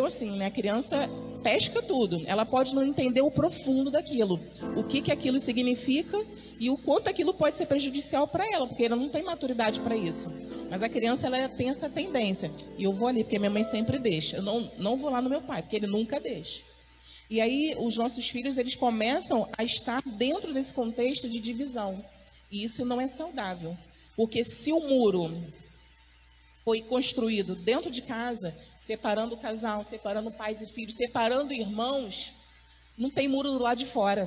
assim, né? A criança pesca tudo. Ela pode não entender o profundo daquilo, o que aquilo significa e o quanto aquilo pode ser prejudicial para ela, porque ela não tem maturidade para isso. Mas a criança, ela tem essa tendência. E eu vou ali, porque minha mãe sempre deixa. Eu não vou lá no meu pai, porque ele nunca deixa. E aí, os nossos filhos, eles começam a estar dentro desse contexto de divisão. E isso não é saudável. Porque se o muro foi construído dentro de casa, separando o casal, separando pais e filhos, separando irmãos, não tem muro do lado de fora.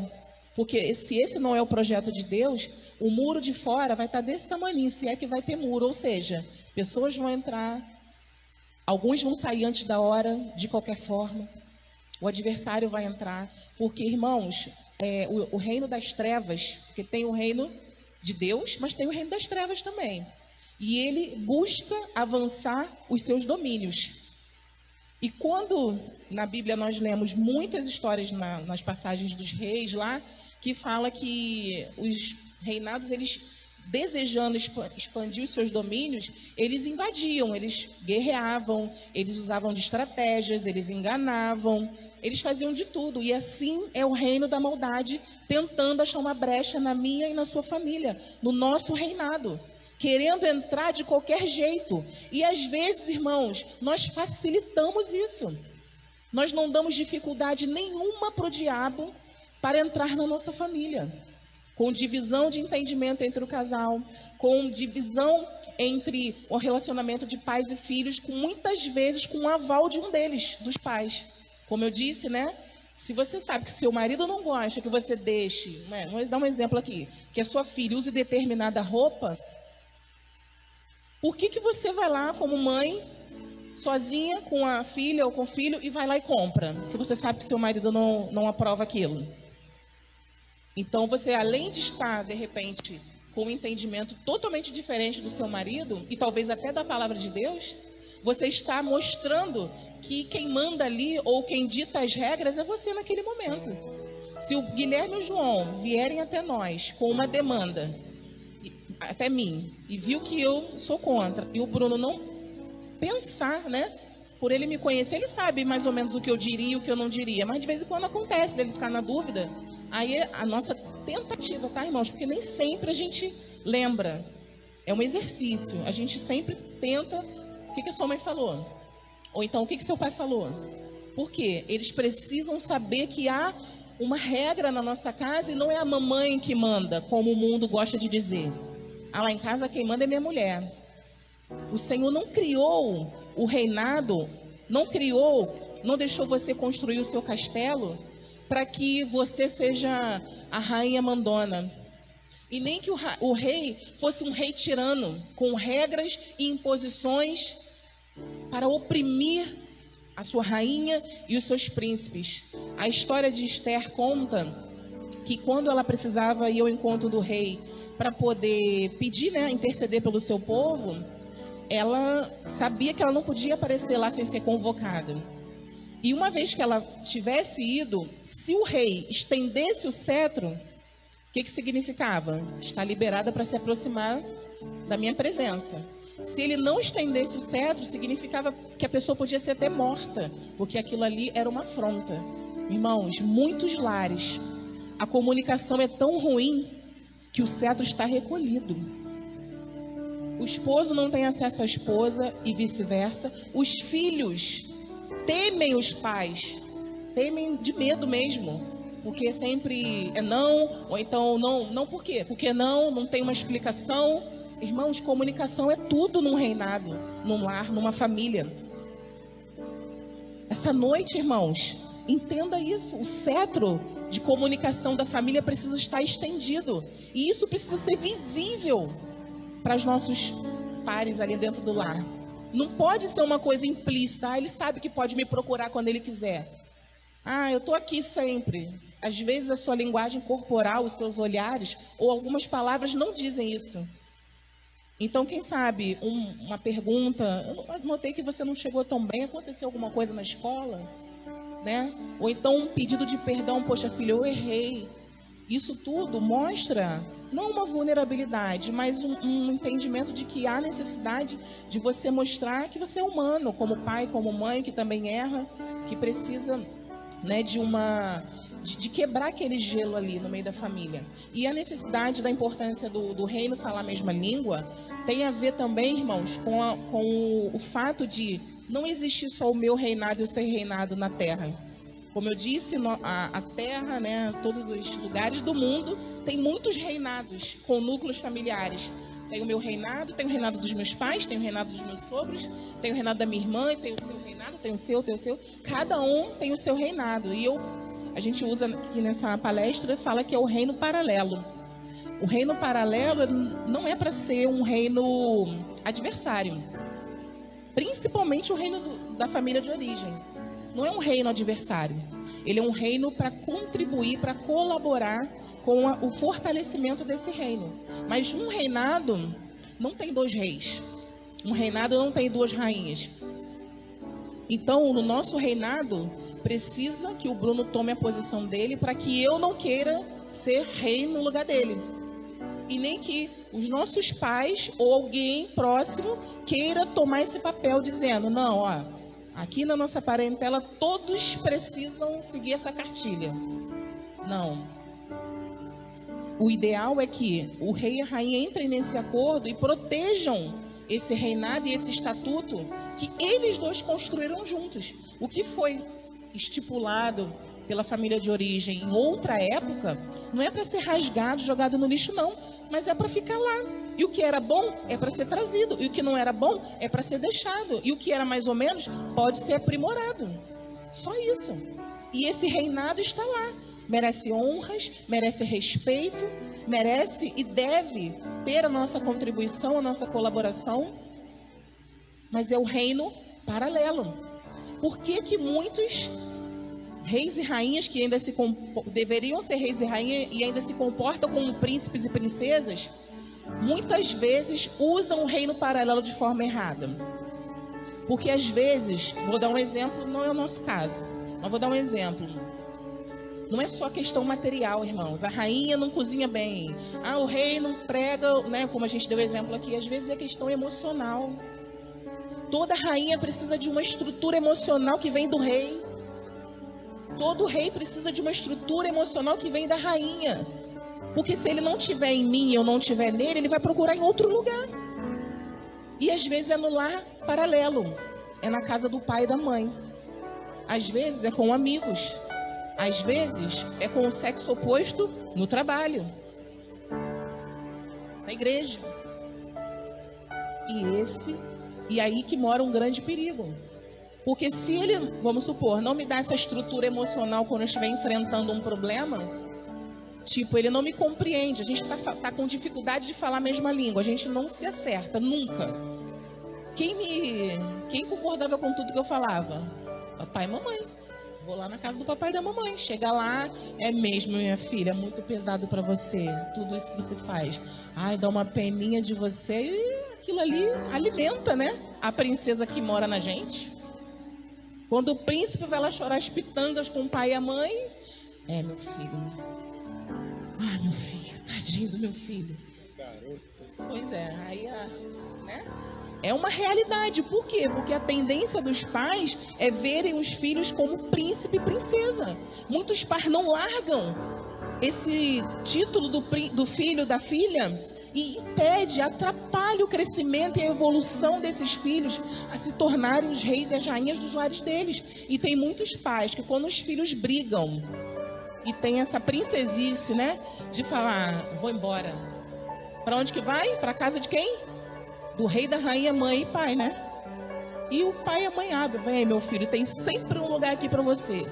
Porque se esse não é o projeto de Deus, o muro de fora vai estar desse tamanho, se é que vai ter muro. Ou seja, pessoas vão entrar, alguns vão sair antes da hora, de qualquer forma. O adversário vai entrar, porque, irmãos, o reino das trevas, porque tem o reino de Deus, mas tem o reino das trevas também. E ele busca avançar os seus domínios. E quando na Bíblia nós lemos muitas histórias nas passagens dos reis lá, que fala que os reinados, eles desejando expandir os seus domínios, eles invadiam, eles guerreavam, eles usavam de estratégias, eles enganavam, eles faziam de tudo. E assim é o reino da maldade, tentando achar uma brecha na minha e na sua família, no nosso reinado, querendo entrar de qualquer jeito. E às vezes, irmãos, nós facilitamos isso. Nós não damos dificuldade nenhuma para o diabo para entrar na nossa família. Com divisão de entendimento entre o casal, com divisão entre o relacionamento de pais e filhos, com muitas vezes com o aval de um deles, dos pais. Como eu disse, né? Se você sabe que seu marido não gosta que você deixe, né, vamos dar um exemplo aqui, que a sua filha use determinada roupa, por que você vai lá como mãe, sozinha, com a filha ou com o filho, e vai lá e compra, se você sabe que seu marido não aprova aquilo? Então você, além de estar, de repente, com um entendimento totalmente diferente do seu marido, e talvez até da palavra de Deus, você está mostrando que quem manda ali, ou quem dita as regras, é você naquele momento. Se o Guilherme e o João vierem até nós com uma demanda, até mim, e viu que eu sou contra, e o Bruno não pensar, né? Por ele me conhecer, ele sabe mais ou menos o que eu diria e o que eu não diria, mas de vez em quando acontece dele ficar na dúvida. Aí a nossa tentativa, tá, irmãos? Porque nem sempre a gente lembra. É um exercício. A gente sempre tenta. O que a sua mãe falou? Ou então, o que seu pai falou? Por quê? Eles precisam saber que há uma regra na nossa casa e não é a mamãe que manda, como o mundo gosta de dizer. Lá em casa quem manda é minha mulher. O Senhor não criou o reinado, não deixou você construir o seu castelo para que você seja a rainha mandona. E nem que o rei fosse um rei tirano, com regras e imposições para oprimir a sua rainha e os seus príncipes. A história de Esther conta que quando ela precisava ir ao encontro do rei para poder pedir, né, interceder pelo seu povo, ela sabia que ela não podia aparecer lá sem ser convocada. E uma vez que ela tivesse ido, se o rei estendesse o cetro, o que significava? Está liberada para se aproximar da minha presença. Se ele não estendesse o cetro, significava que a pessoa podia ser até morta, porque aquilo ali era uma afronta. Irmãos, muitos lares, a comunicação é tão ruim que o cetro está recolhido. O esposo não tem acesso à esposa e vice-versa. Os filhos temem os pais, temem de medo mesmo, porque sempre é não, ou então não por quê? Porque não tem uma explicação. Irmãos, comunicação é tudo num reinado, num lar, numa família. Essa noite, irmãos, entenda isso, o cetro de comunicação da família precisa estar estendido, e isso precisa ser visível para os nossos pares ali dentro do lar. Não pode ser uma coisa implícita. Ele sabe que pode me procurar quando ele quiser. Eu estou aqui sempre. Às vezes a sua linguagem corporal, os seus olhares ou algumas palavras não dizem isso. Então, quem sabe, uma pergunta, eu notei que você não chegou tão bem, aconteceu alguma coisa na escola, né? Ou então um pedido de perdão, poxa filha, eu errei. Isso tudo mostra, não uma vulnerabilidade, mas um entendimento de que há necessidade de você mostrar que você é humano, como pai, como mãe, que também erra, que precisa, né, de quebrar aquele gelo ali no meio da família. E a necessidade da importância do reino falar a mesma língua tem a ver também, irmãos, com o fato de não existir só o meu reinado e o seu reinado na terra. Como eu disse, a terra, né, todos os lugares do mundo, tem muitos reinados com núcleos familiares. Tem o meu reinado, tem o reinado dos meus pais, tem o reinado dos meus sogros, tem o reinado da minha irmã, tem o seu reinado, tem o seu. Cada um tem o seu reinado. E a gente usa aqui nessa palestra, fala que é o reino paralelo. O reino paralelo não é para ser um reino adversário. Principalmente o reino da família de origem. Não é um reino adversário. Ele é um reino para contribuir, para colaborar com o fortalecimento desse reino. Mas um reinado não tem dois reis. Um reinado não tem duas rainhas. Então, no nosso reinado, precisa que o Bruno tome a posição dele para que eu não queira ser rei no lugar dele. E nem que os nossos pais ou alguém próximo queira tomar esse papel dizendo, não, ó, aqui na nossa parentela todos precisam seguir essa cartilha. Não. O ideal é que o rei e a rainha entrem nesse acordo e protejam esse reinado e esse estatuto que eles dois construíram juntos. O que foi estipulado pela família de origem em outra época não é para ser rasgado, jogado no lixo, não, mas é para ficar lá. E o que era bom é para ser trazido, e o que não era bom é para ser deixado, e o que era mais ou menos pode ser aprimorado. Só isso. E esse reinado está lá. Merece honras, merece respeito, merece e deve ter a nossa contribuição, a nossa colaboração. Mas é o reino paralelo. Por que muitos reis e rainhas que ainda deveriam ser reis e rainhas e ainda se comportam como príncipes e princesas, muitas vezes usam o reino paralelo de forma errada? Porque às vezes, vou dar um exemplo, não é o nosso caso, mas vou dar um exemplo. Não é só questão material, irmãos. A rainha não cozinha bem. O rei não prega, né? Como a gente deu exemplo aqui, às vezes é questão emocional. Toda rainha precisa de uma estrutura emocional que vem do rei. Todo rei precisa de uma estrutura emocional que vem da rainha. Porque se ele não tiver em mim e eu não tiver nele, ele vai procurar em outro lugar. E às vezes é no lar paralelo. É na casa do pai e da mãe. Às vezes é com amigos. Às vezes é com o sexo oposto no trabalho. Na igreja. E aí que mora um grande perigo. Porque se ele, vamos supor, não me dá essa estrutura emocional quando eu estiver enfrentando um problema, tipo, ele não me compreende, a gente tá com dificuldade de falar a mesma língua, a gente não se acerta, nunca. Quem concordava com tudo que eu falava? Papai e mamãe. Vou lá na casa do papai e da mamãe. Chega lá, é mesmo, minha filha, é muito pesado para você, tudo isso que você faz. Ai, dá uma peninha de você e aquilo ali alimenta, né? A princesa que mora na gente. Quando o príncipe vai lá chorar as pitangas com o pai e a mãe, meu filho. Ai, meu filho, tadinho do meu filho. Pois é, aí, né? É uma realidade. Por quê? Porque a tendência dos pais é verem os filhos como príncipe e princesa. Muitos pais não largam esse título do filho, da filha, e impede, atrapalha o crescimento e a evolução desses filhos a se tornarem os reis e as rainhas dos lares deles. E tem muitos pais que quando os filhos brigam e tem essa princesice, né, de falar, vou embora. Para onde que vai? Para casa de quem? Do rei, da rainha, mãe e pai, né? E o pai e a mãe abrem. Vem, meu filho, tem sempre um lugar aqui para você.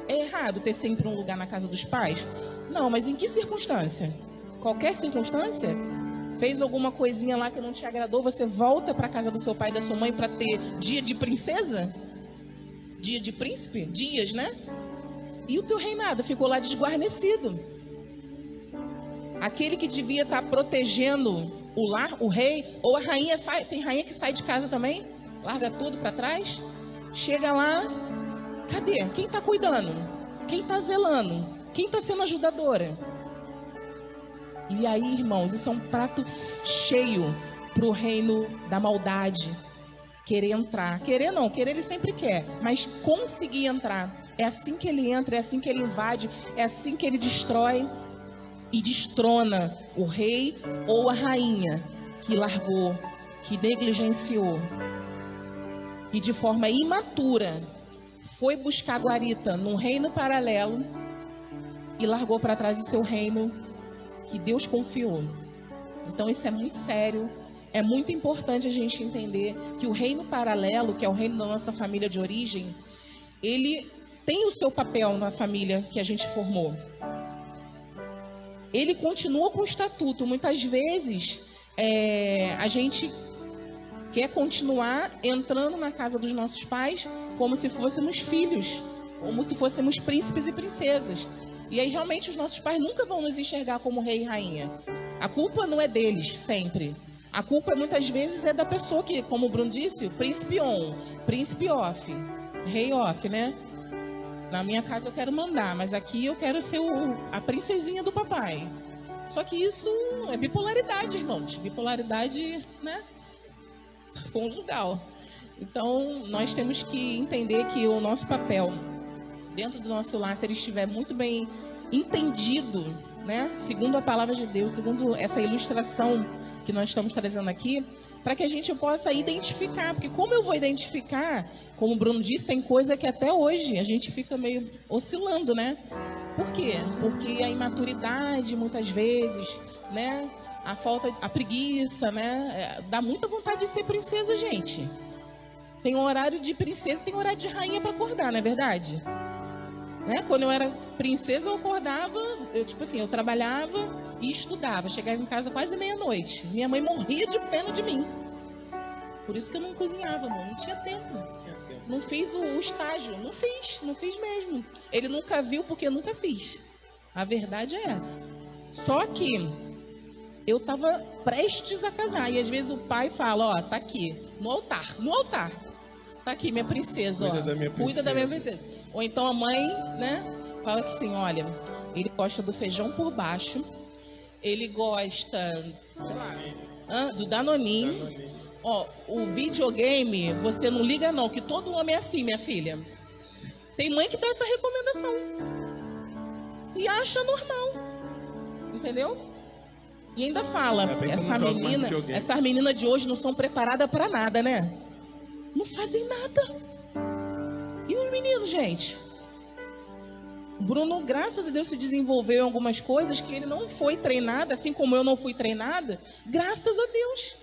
É errado ter sempre um lugar na casa dos pais? Não, mas em que circunstância? Qualquer circunstância? Fez alguma coisinha lá que não te agradou, você volta para a casa do seu pai e da sua mãe para ter dia de princesa? Dia de príncipe? Dias, né? E o teu reinado ficou lá desguarnecido. Aquele que devia estar protegendo o lar, o rei, ou a rainha, tem rainha que sai de casa também, larga tudo para trás, chega lá, cadê? Quem está cuidando? Quem está zelando? Quem está sendo ajudadora? E aí, irmãos, isso é um prato cheio para o reino da maldade. Querer entrar. Querer não, querer ele sempre quer, mas conseguir entrar. É assim que ele entra, é assim que ele invade, é assim que ele destrói e destrona o rei ou a rainha que largou, que negligenciou e de forma imatura foi buscar guarita num reino paralelo e largou para trás o seu reino que Deus confiou. Então isso é muito sério, é muito importante a gente entender que o reino paralelo, que é o reino da nossa família de origem, ele tem o seu papel na família que a gente formou. Ele continua com o estatuto. Muitas vezes a gente quer continuar entrando na casa dos nossos pais como se fôssemos filhos, como se fôssemos príncipes e princesas. E aí realmente os nossos pais nunca vão nos enxergar como rei e rainha. A culpa não é deles sempre. A culpa muitas vezes é da pessoa que, como o Bruno disse, príncipe on, príncipe off, rei off, né? Na minha casa eu quero mandar, mas aqui eu quero ser a princesinha do papai. Só que isso é bipolaridade, irmãos. Bipolaridade, né? Conjugal. Então, nós temos que entender que o nosso papel dentro do nosso lar, se ele estiver muito bem entendido, né? Segundo a palavra de Deus, segundo essa ilustração que nós estamos trazendo aqui, para que a gente possa identificar, porque como eu vou identificar, como o Bruno disse, tem coisa que até hoje a gente fica meio oscilando, né? Por quê? Porque a imaturidade, muitas vezes, né? A preguiça, né? Dá muita vontade de ser princesa, gente. Tem um horário de princesa, tem um horário de rainha para acordar, não é verdade? Né? Quando eu era princesa, eu acordava, eu trabalhava e estudava. Chegava em casa quase meia-noite. Minha mãe morria de pena de mim. Por isso que eu não cozinhava, amor. Não tinha tempo. Não fiz o estágio. Não fiz mesmo. Ele nunca viu porque eu nunca fiz. A verdade é essa. Só que eu estava prestes a casar. E às vezes o pai fala, ó, tá aqui, no altar. Tá aqui, minha princesa, cuida da minha princesa. Ou então a mãe, né, fala que assim, olha, ele gosta do feijão por baixo, ele gosta, sei lá, do Danoninho. Ó, o videogame, você não liga não, que todo homem é assim, minha filha. Tem mãe que dá essa recomendação. E acha normal. Entendeu? E ainda fala, essas meninas de hoje não são preparadas para nada, né? Não fazem nada. E os meninos, gente? O Bruno, graças a Deus, se desenvolveu em algumas coisas que ele não foi treinado, assim como eu não fui treinada, graças a Deus.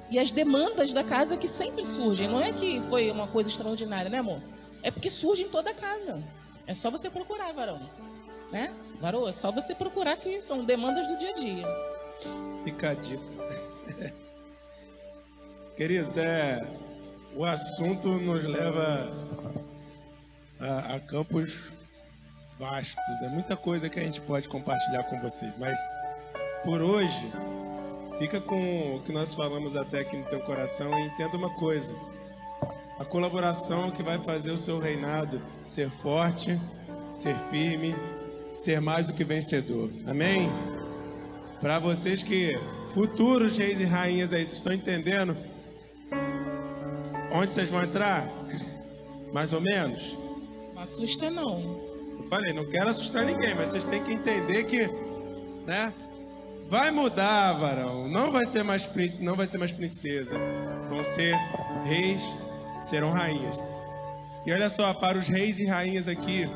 E as demandas da casa que sempre surgem, não é que foi uma coisa extraordinária, né, amor? É porque surge em toda a casa. É só você procurar, varão. Né? Varão, é só você procurar, que são demandas do dia a dia. Fica a dica. Queridos, o assunto nos leva a campos vastos. É muita coisa que a gente pode compartilhar com vocês. Mas, por hoje, fica com o que nós falamos até aqui no teu coração e entenda uma coisa. A colaboração que vai fazer o seu reinado ser forte, ser firme, ser mais do que vencedor. Amém? Para vocês que, futuros reis e rainhas aí, vocês estão entendendo onde vocês vão entrar? Mais ou menos? Não assusta não. Eu falei, não quero assustar ninguém, mas vocês têm que entender que, né? Vai mudar, varão. Não vai ser mais príncipe, não vai ser mais princesa. Vão ser reis, serão rainhas. E olha só, para os reis e rainhas aqui,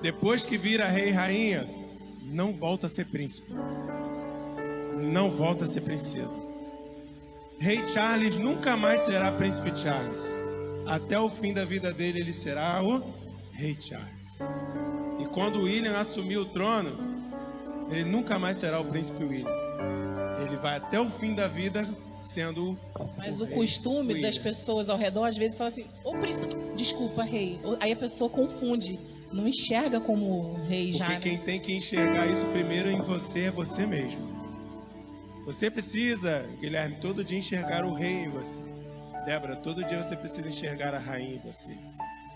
depois que vira rei e rainha, não volta a ser príncipe. Não volta a ser princesa. Rei Charles nunca mais será príncipe Charles. Até o fim da vida dele, ele será o rei Charles. E quando William assumir o trono, ele nunca mais será o príncipe William. Ele vai até o fim da vida sendo Mas o costume das pessoas ao redor, às vezes, fala assim, ô príncipe, desculpa, rei. Aí a pessoa confunde, não enxerga como rei já. Porque quem tem que enxergar isso primeiro em você é você mesmo. Você precisa, Guilherme, todo dia enxergar o rei em você. Débora, todo dia você precisa enxergar a rainha em você.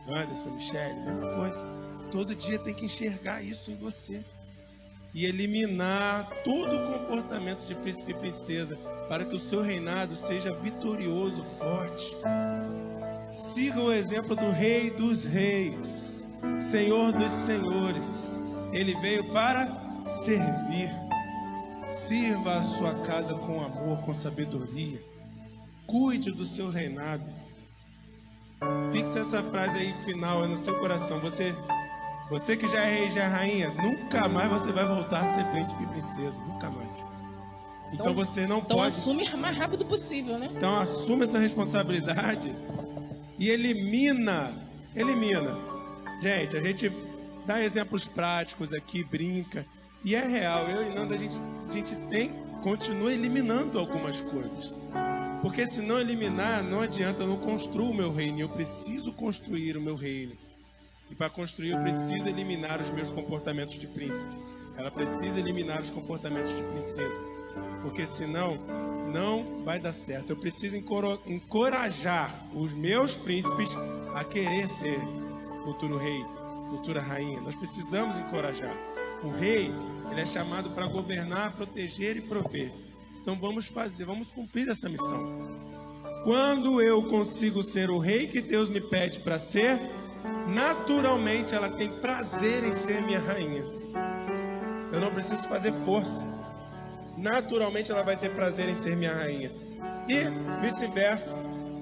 Anderson, Michele, mesma coisa. Todo dia tem que enxergar isso em você. E eliminar todo o comportamento de príncipe e princesa, para que o seu reinado seja vitorioso, forte. Siga o exemplo do Rei dos Reis, Senhor dos Senhores. Ele veio para servir. Sirva a sua casa com amor, com sabedoria. Cuide do seu reinado. Fixe essa frase aí final no seu coração. Você que já é rei, já é rainha, nunca mais você vai voltar a ser príncipe e princesa. Nunca mais. Então você não pode... Então assume o mais rápido possível, né? Então assume essa responsabilidade e elimina. Gente, a gente dá exemplos práticos aqui, brinca. E é real, eu e Nanda, a gente continua eliminando algumas coisas. Porque se não eliminar, não adianta, eu não construo o meu reino. Eu preciso construir o meu reino. E para construir, eu preciso eliminar os meus comportamentos de príncipe. Ela precisa eliminar os comportamentos de princesa. Porque senão, não vai dar certo. Eu preciso encorajar os meus príncipes a querer ser futuro rei, futura rainha. Nós precisamos encorajar. O rei, ele é chamado para governar, proteger e prover. Então vamos cumprir essa missão. Quando eu consigo ser o rei que Deus me pede para ser, naturalmente ela tem prazer em ser minha rainha. Eu não preciso fazer força. Naturalmente ela vai ter prazer em ser minha rainha. E vice-versa.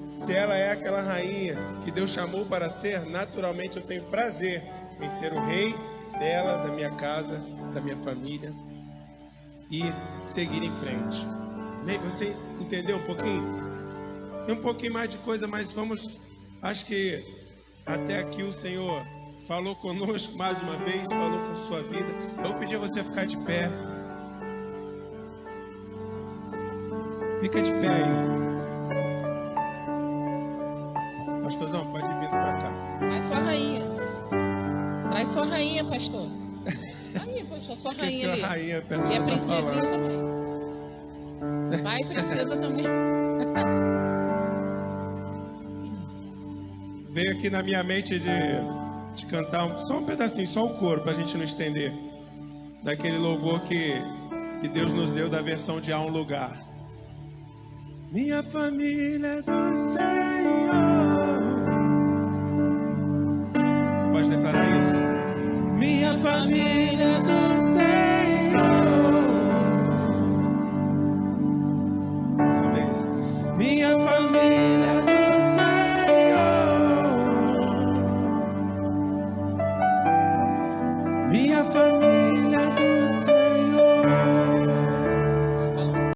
Se ela é aquela rainha que Deus chamou para ser, naturalmente eu tenho prazer em ser o rei dela, da minha casa, da minha família e seguir em frente. Você entendeu um pouquinho? Tem um pouquinho mais de coisa, mas acho que Até aqui o Senhor falou conosco mais uma vez, falou com sua vida. Eu vou pedir a você ficar de pé. Fica de pé aí. Pastorzão, pode vir pra cá. Traz sua rainha. Traz sua rainha, pastor. Aí, pastor, sua rainha ali. Rainha, e a princesinha também. Vai, princesa também. Veio aqui na minha mente de cantar só um pedacinho, só o coro, pra gente não estender. Daquele louvor que Deus nos deu da versão de Há um Lugar. Minha família do Senhor. Pode declarar isso? Minha família do Senhor. Mais uma vez. Minha família